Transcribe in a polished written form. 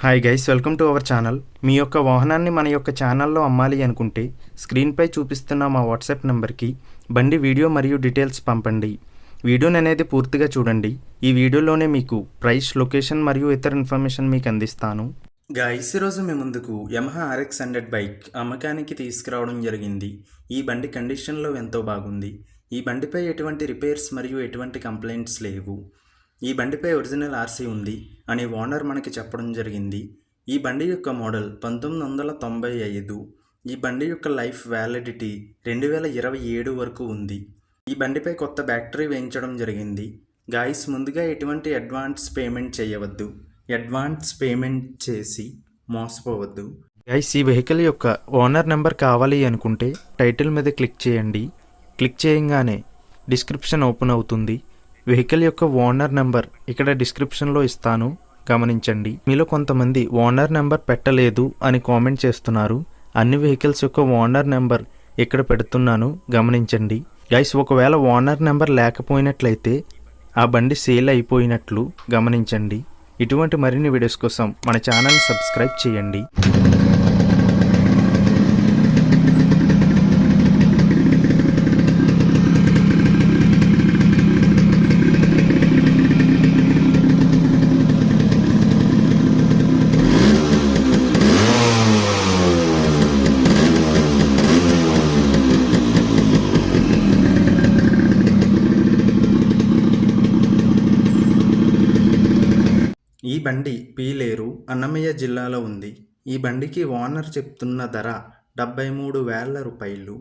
Hi guys, welcome to our channel. మీ యొక్క వాహనాన్ని మన యొక్క ఛానల్లో అమ్మాలి అనుకుంటే స్క్రీన్పై చూపిస్తున్న మా వాట్సాప్ నెంబర్కి బండి వీడియో మరియు డీటెయిల్స్ పంపండి. వీడియోని అనేది పూర్తిగా చూడండి. ఈ వీడియోలోనే మీకు ప్రైస్, లొకేషన్ మరియు ఇతర ఇన్ఫర్మేషన్ మీకు అందిస్తాను. గైస్, ఈరోజు మీ ముందుకు యమహా RX100 బైక్ అమ్మకానికి తీసుకురావడం జరిగింది. ఈ బండి కండిషన్లో ఎంతో బాగుంది. ఈ బండిపై ఎటువంటి రిపేర్స్ మరియు ఎటువంటి కంప్లైంట్స్ లేవు. ఈ బండిపై ఒరిజినల్ RC ఉంది అని ఓనర్ మనకి చెప్పడం జరిగింది. ఈ బండి యొక్క మోడల్ 1995. ఈ బండి యొక్క లైఫ్ వ్యాలిడిటీ 2027 వరకు ఉంది. ఈ బండిపై కొత్త బ్యాటరీ వేయించడం జరిగింది. గాయస్, ముందుగా ఎటువంటి అడ్వాన్స్ పేమెంట్ చేయవద్దు. అడ్వాన్స్ పేమెంట్ చేసి మోసపోవద్దు. గాయస్, ఈ వెహికల్ యొక్క ఓనర్ నెంబర్ కావాలి అనుకుంటే టైటిల్ మీద క్లిక్ చేయండి. క్లిక్ చేయగానే డిస్క్రిప్షన్ ఓపెన్ అవుతుంది. వెహికల్ యొక్క ఓనర్ నెంబర్ ఇక్కడ డిస్క్రిప్షన్లో ఇస్తాను, గమనించండి. మీలో కొంతమంది ఓనర్ నెంబర్ పెట్టలేదు అని కామెంట్ చేస్తున్నారు. అన్ని వెహికల్స్ యొక్క ఓనర్ నెంబర్ ఇక్కడ పెడుతున్నాను, గమనించండి. గైస్, ఒకవేళ ఓనర్ నెంబర్ లేకపోయినట్లయితే ఆ బండి సేల్ అయిపోయినట్లు గమనించండి. ఇటువంటి మరిన్ని వీడియోస్ కోసం మన ఛానల్ని సబ్స్క్రైబ్ చేయండి. ఈ బండి పీలేరు, అన్నమయ్య జిల్లాలో ఉంది. ఈ బండికి ఓనర్ చెప్తున్న ధర 73,000 రూపాయలు.